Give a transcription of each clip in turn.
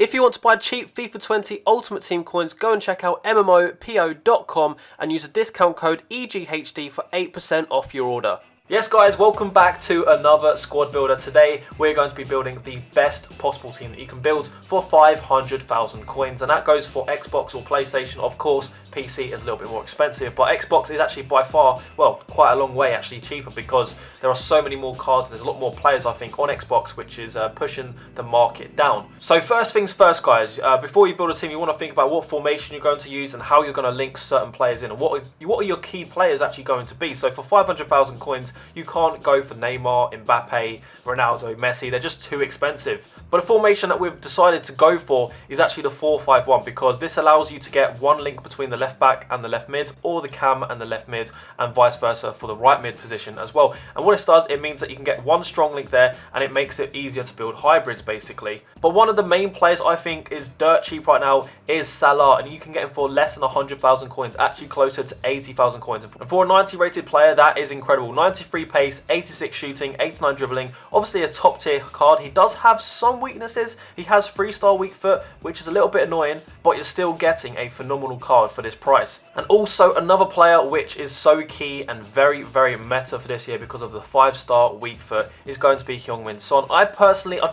If you want to buy cheap FIFA 20 Ultimate Team coins, go and check out MMOPO.com and use the discount code EGHD for 8% off your order. Yes guys, welcome back to another squad builder. Today we're going to be building the best possible team that you can build for 500,000 coins, and that goes for Xbox or PlayStation. Of course, PC is a little bit more expensive, but Xbox is actually by far, well, quite a long way actually cheaper, because there are so many more cards and there's a lot more players I think on Xbox, which is pushing the market down. So first things first guys, before you build a team you want to think about what formation you're going to use and how you're going to link certain players in, and what are your key players actually going to be. So for 500,000 coins you can't go for Neymar, Mbappe, Ronaldo, Messi. They're just too expensive. But a formation that we've decided to go for is actually the 4-5-1, because this allows you to get one link between the left back and the left mid, or the cam and the left mid, and vice versa for the right mid position as well. And what it does, it means that you can get one strong link there, and it makes it easier to build hybrids basically. But one of the main players I think is dirt cheap right now is SALAH, and you can get him for less than 100,000 coins, actually closer to 80,000 coins. And for a 90 rated player, that is incredible. 93 pace, 86 shooting, 89 dribbling, obviously a top tier card. He does have some weaknesses. He has freestyle weak foot, which is a little bit annoying, but you're still getting a phenomenal card for this price. And also another player which is so key and very meta for this year because of the 5-star weak foot is going to be Heung-min Son. I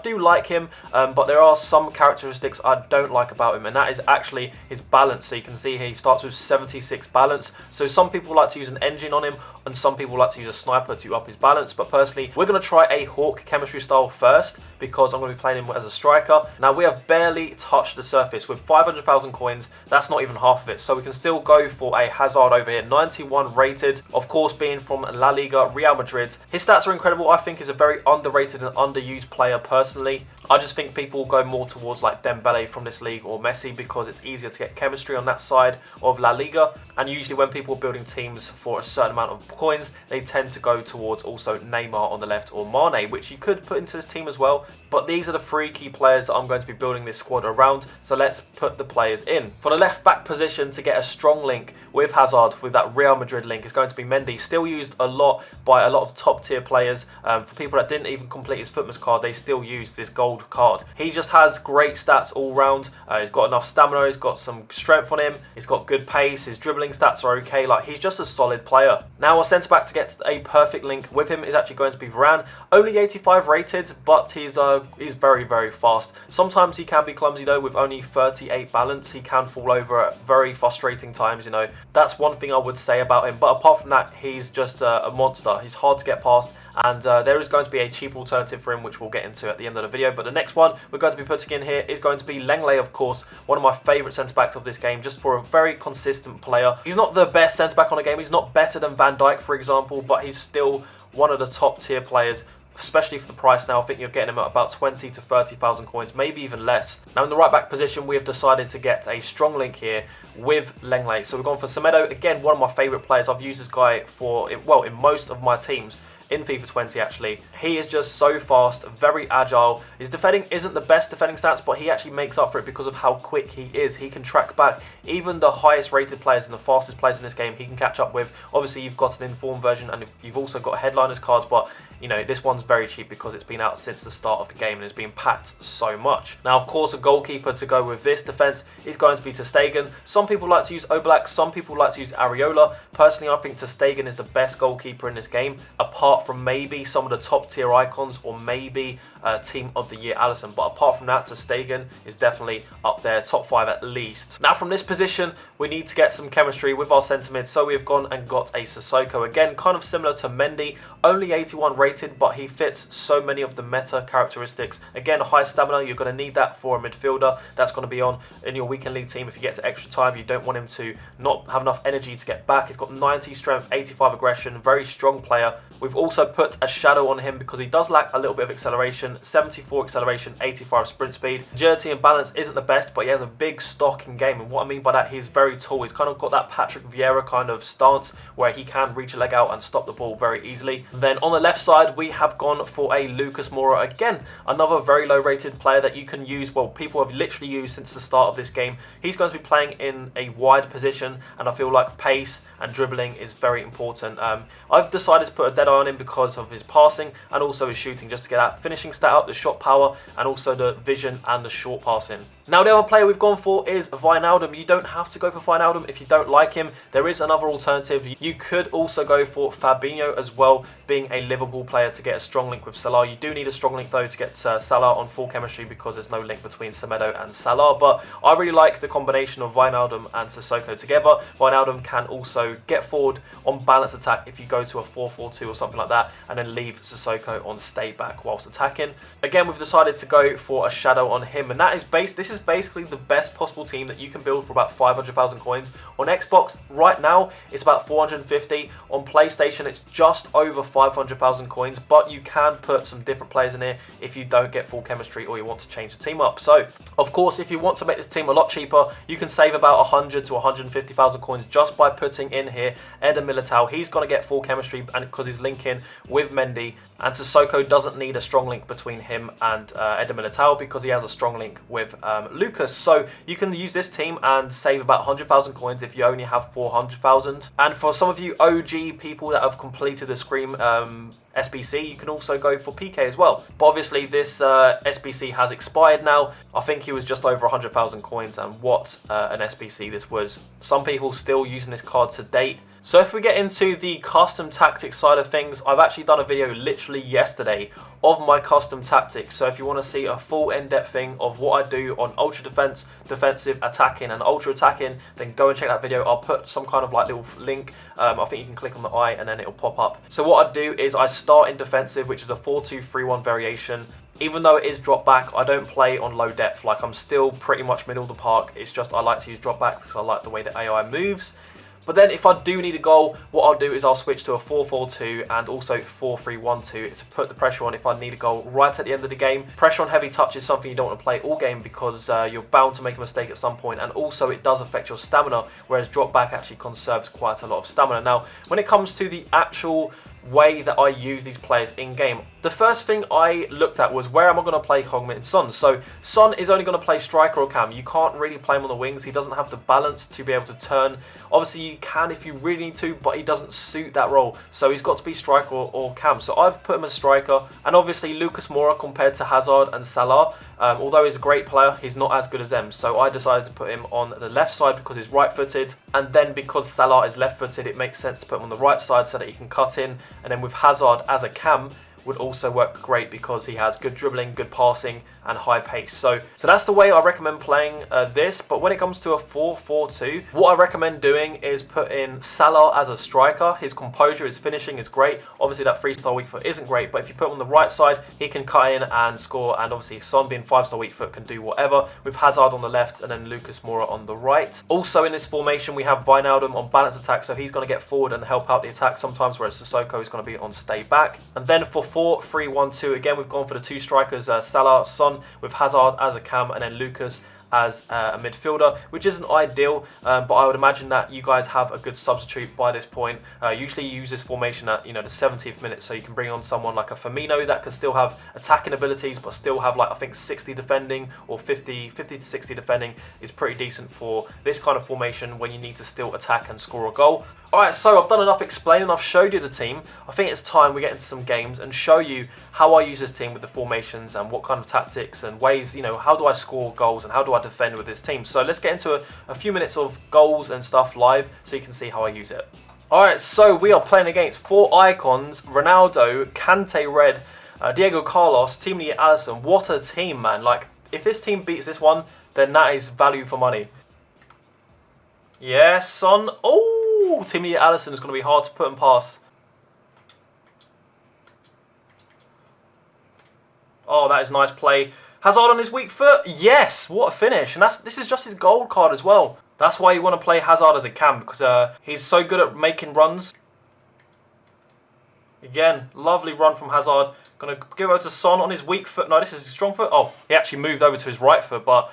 do like him, but there are some characteristics I don't like about him, and that is actually his balance. So you can see here he starts with 76 balance. So some people like to use an engine on him, and some people like to use a sniper to up his balance, but personally we're going to try a Hawk chemistry style first, because I'm going to be playing him as a striker. Now we have barely touched the surface. With 500,000 coins, that's not even half of it, so we can still go for a Hazard over here. 91 rated, of course being from La Liga, Real Madrid. His stats are incredible. I think he's a very underrated and underused player personally. I just think people go more towards like Dembele from this league, or Messi, because it's easier to get chemistry on that side of La Liga. And usually when people are building teams for a certain amount of coins, they tend to go towards also Neymar on the left, or Mane, which you could put into this team as well. But these are the three key players that I'm going to be building this squad around, so let's put the players in. For the left back position, to get a strong link with Hazard, with that Real Madrid link, is going to be Mendy. Still used a lot by a lot of top tier players. For people that didn't even complete his Footmas card, they still use this gold card. He just has great stats all round. He's got enough stamina, he's got some strength on him, he's got good pace, his dribbling stats are okay. Like, he's just a solid player. Now our centre back to get a perfect link with him is actually going to be Varane. Only 85 rated, but he's very fast. Sometimes he can be clumsy though. With only 38 balance, he can fall over at very frustrating times, you know. That's one thing I would say about him, but apart from that, he's just a monster. He's hard to get past, and there is going to be a cheap alternative for him, which we'll get into at the end of the video. But the next one we're going to be putting in here is going to be Lenglet, of course, one of my favourite centre-backs of this game, just for a very consistent player. He's not the best centre-back on the game, he's not better than Van Dijk, for example, but he's still one of the top tier players, especially for the price now. I think you're getting him at about 20 to 30,000 coins, maybe even less. Now in the right back position, we have decided to get a strong link here with Lenglet. So we've gone for Semedo, again, one of my favourite players. I've used this guy for, well, in most of my teams. In FIFA 20 actually. He is just so fast, very agile. His defending isn't the best defending stats, but he actually makes up for it because of how quick he is. He can track back even the highest rated players and the fastest players in this game. He can catch up with. Obviously you've got an informed version, and you've also got headliners cards, but you know, this one's very cheap because it's been out since the start of the game and it's been packed so much. Now of course a goalkeeper to go with this defense is going to be ter Stegen. Some people like to use Oblak, some people like to use Areola. Personally I think ter Stegen is the best goalkeeper in this game, apart from maybe some of the top tier icons, or maybe Team of the Year Alisson. But apart from that, ter Stegen is definitely up there, top 5 at least. Now from this position we need to get some chemistry with our centre mid, so we've gone and got a Sissoko. Again, kind of similar to Mendy, only 81 rated, but he fits so many of the meta characteristics. Again, high stamina, you're going to need that for a midfielder. That's going to be on in your weekend league team. If you get to extra time, you don't want him to not have enough energy to get back. He's got 90 strength, 85 aggression, very strong player. We've also put a shadow on him because he does lack a little bit of acceleration. 74 acceleration, 85 sprint speed. Agility and balance isn't the best, but he has a big stock in game, and what I mean by that, he's very tall. He's kind of got that Patrick Vieira kind of stance where he can reach a leg out and stop the ball very easily. Then on the left side, side, we have gone for a Lucas Moura again. Another very low rated player that you can use, well, people have literally used since the start of this game. He's going to be playing in a wide position, and I feel like pace and dribbling is very important. I've decided to put a dead eye on him because of his passing and also his shooting, just to get that finishing stat up, the shot power, and also the vision and the short passing. Now, the other player we've gone for is WIJNALDUM. You don't have to go for WIJNALDUM if you don't like him. There is another alternative. You could also go for Fabinho as well, being a Liverpool player, to get a strong link with Salah. You do need a strong link though to get Salah on full chemistry, because there's no link between Semedo and Salah. But I really like the combination of WIJNALDUM and SISSOKO together. WIJNALDUM can also get forward on balanced attack if you go to a 4-4-2 or something like that, and then leave SISSOKO on stay back whilst attacking. Again, we've decided to go for a shadow on him, and that is this is basically the best possible team that you can build for about 500,000 coins. On Xbox right now it's about 450. On PlayStation it's just over 500,000 coins, but you can put some different players in here if you don't get full chemistry or you want to change the team up. So of course, if you want to make this team a lot cheaper, you can save about 100 to 150,000 coins just by putting in here Eder Militao. He's going to get full chemistry, and because he's linking with Mendy, and SISSOKO doesn't need a strong link between him and Eder Militao because he has a strong link with Lucas. So you can use this team and save about 100,000 coins if you only have 400,000. And for some of you OG people that have completed the Scream SBC, you can also go for PIQUE as well. But obviously this SBC has expired now. I think he was just over 100,000 coins, and what an SBC this was. Some people still using this card to date. So if we get into the custom tactics side of things, I've actually done a video literally yesterday of my custom tactics. So if you want to see a full in-depth thing of what I do on ultra defense, defensive, attacking and ultra attacking, then go and check that video. I'll put some kind of like little link. I think you can click on the eye and then it'll pop up. So what I do is I start in defensive, which is a 4-2-3-1 variation. Even though it is drop back, I don't play on low depth. Like, I'm still pretty much middle of the park. It's just I like to use drop back because I like the way the AI moves. But then if I do need a goal, what I'll do is I'll switch to a 4-4-2 and also 4-3-1-2 to put the pressure on if I need a goal right at the end of the game. Pressure on heavy touch is something you don't want to play all game because you're bound to make a mistake at some point, and also it does affect your stamina, whereas drop back actually conserves quite a lot of stamina. Now, when it comes to the actual way that I use these players in game, the first thing I looked at was where am I going to play Heung-min Son. So Son is only going to play striker or cam. You can't really play him on the wings. He doesn't have the balance to be able to turn. Obviously you can if you really need to, but he doesn't suit that role. So he's got to be striker or cam. So I've put him as striker. And obviously Lucas Moura, compared to Hazard and Salah, although he's a great player, he's not as good as them. So I decided to put him on the left side because he's right-footed. And then because Salah is left-footed, it makes sense to put him on the right side so that he can cut in. And then with Hazard as a cam would also work great because he has good dribbling, good passing and high pace. So that's the way I recommend playing this. But when it comes to a 4-4-2, what I recommend doing is put in Salah as a striker. His composure, his finishing is great. Obviously that 3-star weak foot isn't great, but if you put him on the right side, he can cut in and score. And obviously Son being 5-star weak foot can do whatever, with Hazard on the left and then Lucas Moura on the right. Also in this formation we have WIJNALDUM on balance attack, so he's going to get forward and help out the attack sometimes, whereas Sissoko is going to be on stay back. And then for 4-3-1-2, again we've gone for the two strikers, Salah, Son, with Hazard as a cam and then Lucas as a midfielder, which isn't ideal, but I would imagine that you guys have a good substitute by this point. Usually you use this formation at the 70th minute, so you can bring on someone like a Firmino that can still have attacking abilities but still have, like, I think 60 defending or 50 to 60 defending is pretty decent for this kind of formation when you need to still attack and score a goal. Alright, so I've done enough explaining. I've showed you the team. I think it's time we get into some games and show you how I use this team with the formations and what kind of tactics and ways, how do I score goals and how do I defend with this team. So let's get into a few minutes of goals and stuff live so you can see how I use it. Alright, so we are playing against four icons: Ronaldo, Kante Red, Diego Carlos, Team Lee Allison. What a team, man. Like, if this team beats this one, then that is value for money. Yes, Son. Oh, Team Lee Allison is going to be hard to put him past. Oh, that is nice play. Hazard on his weak foot. Yes, what a finish. And this is just his gold card as well. That's why you want to play Hazard as a cam, because he's so good at making runs. Again, lovely run from Hazard. Going to give over to Son on his weak foot. No, this is his strong foot. Oh, he actually moved over to his right foot, but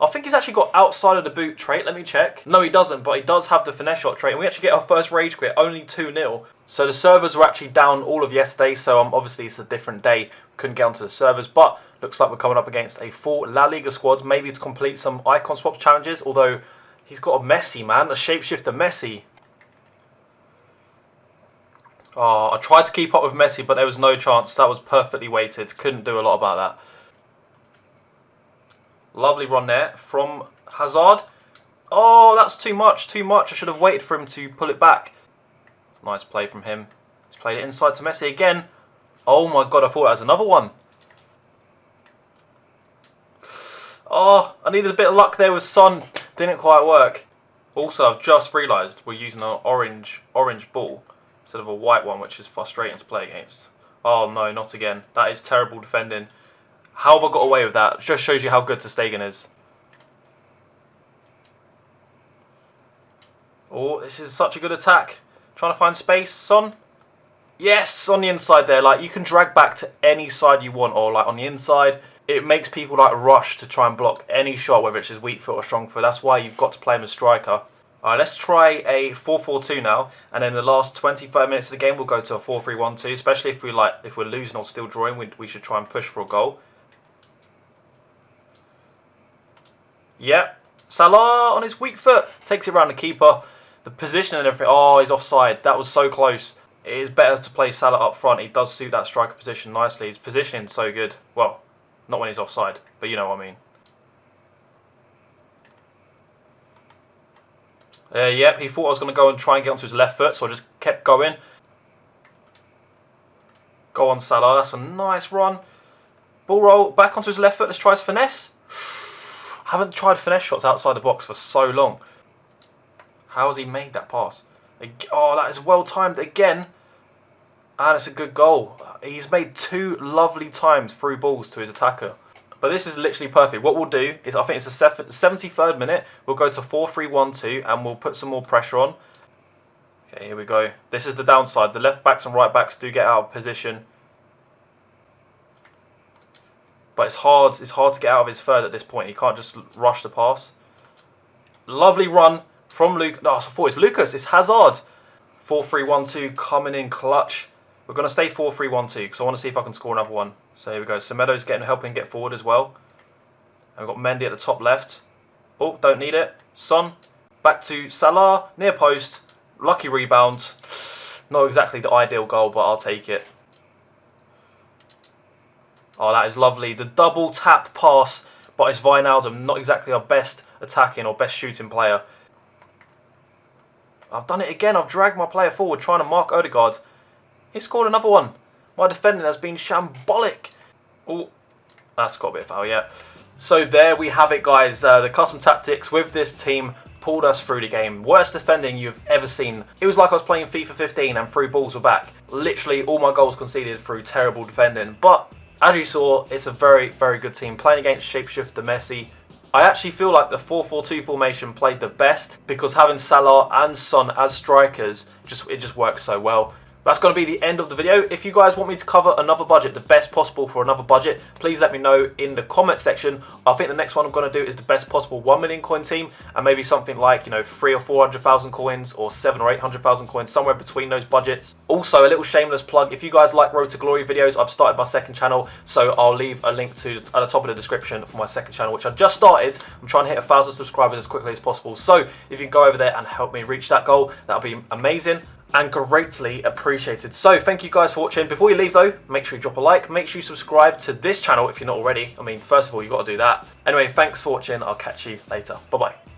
I think he's actually got outside of the boot trait. Let me check. No, he doesn't, but he does have the finesse shot trait. And we actually get our first rage quit, only 2-0. So the servers were actually down all of yesterday. So obviously it's a different day. We couldn't get onto the servers. But looks like we're coming up against a full La Liga squad. Maybe to complete some icon swaps challenges. Although he's got a Messi, man. A shapeshifter Messi. Oh, I tried to keep up with Messi, but there was no chance. That was perfectly weighted. Couldn't do a lot about that. Lovely run there from Hazard. Oh, that's too much, too much. I should have waited for him to pull it back. It's a nice play from him. He's played it inside to Messi again. Oh my God, I thought that was another one. Oh, I needed a bit of luck there with Son. Didn't quite work. Also, I've just realised we're using an orange ball instead of a white one, which is frustrating to play against. Oh no, not again. That is terrible defending. How have I got away with that? It just shows you how good ter Stegen is. Oh, this is such a good attack. Trying to find space, Son. Yes, on the inside there. Like, you can drag back to any side you want, or like on the inside. It makes people like rush to try and block any shot, whether it's his weak foot or strong foot. That's why you've got to play him as striker. Alright, let's try a 4-4-2 now, and then the last 25 minutes of the game we'll go to a 4-3-1-2. Especially if we're losing or still drawing, we should try and push for a goal. Yep, Salah on his weak foot takes it around the keeper. The position and everything. Oh, he's offside. That was so close. It is better to play Salah up front. He does suit that striker position nicely. His positioning's so good. Well, not when he's offside, but you know what I mean. Yep, he thought I was going to go and try and get onto his left foot, so I just kept going. Go on, Salah. That's a nice run. Ball roll back onto his left foot. Let's try his finesse. Haven't tried finesse shots outside the box for so long. How has he made that pass? Oh, that is well timed again. And it's a good goal. He's made 2 lovely times through balls to his attacker. But this is literally perfect. What we'll do is, I think it's the 73rd minute, we'll go to 4-3-1-2 and we'll put some more pressure on. Okay, here we go. This is the downside. The left backs and right backs do get out of position. But it's hard to get out of his third at this point. He can't just rush the pass. Lovely run from Luke. No, I thought it's Lucas. It's Hazard. 4-3-1-2 coming in clutch. We're going to stay 4-3-1-2 because I want to see if I can score another one. So here we go. Semedo's helping get forward as well. And we've got Mendy at the top left. Oh, don't need it. Son. Back to Salah. Near post. Lucky rebound. Not exactly the ideal goal, but I'll take it. Oh, that is lovely. The double tap pass, but it's Wijnaldum. Not exactly our best attacking or best shooting player. I've done it again. I've dragged my player forward trying to mark Odegaard. He scored another one. My defending has been shambolic. Oh, that's got a bit of foul, yeah. So there we have it, guys. The custom tactics with this team pulled us through the game. Worst defending you've ever seen. It was like I was playing FIFA 15 and through balls were back. Literally all my goals conceded through terrible defending. But as you saw, it's a very, very good team. Playing against shapeshifter Messi. I actually feel like the 4-4-2 formation played the best because having Salah and Son as strikers, it just works so well. That's going to be the end of the video. If you guys want me to cover another budget, the best possible for another budget, please let me know in the comment section. I think the next one I'm going to do is the best possible 1 million coin team, and maybe something like, you know, 300,000 or 400,000 coins or 700,000 or 800,000 coins, somewhere between those budgets. Also, a little shameless plug, if you guys like Road to Glory videos, I've started my second channel, so I'll leave a link to at the top of the description for my second channel, which I just started. I'm trying to hit 1,000 subscribers as quickly as possible, so if you can go over there and help me reach that goal, that'll be amazing and greatly appreciated. So thank you guys for watching. Before you leave though, make sure you drop a like, make sure you subscribe to this channel if you're not already. I mean, first of all, you've got to do that. Anyway, thanks for watching. I'll catch you later. Bye bye.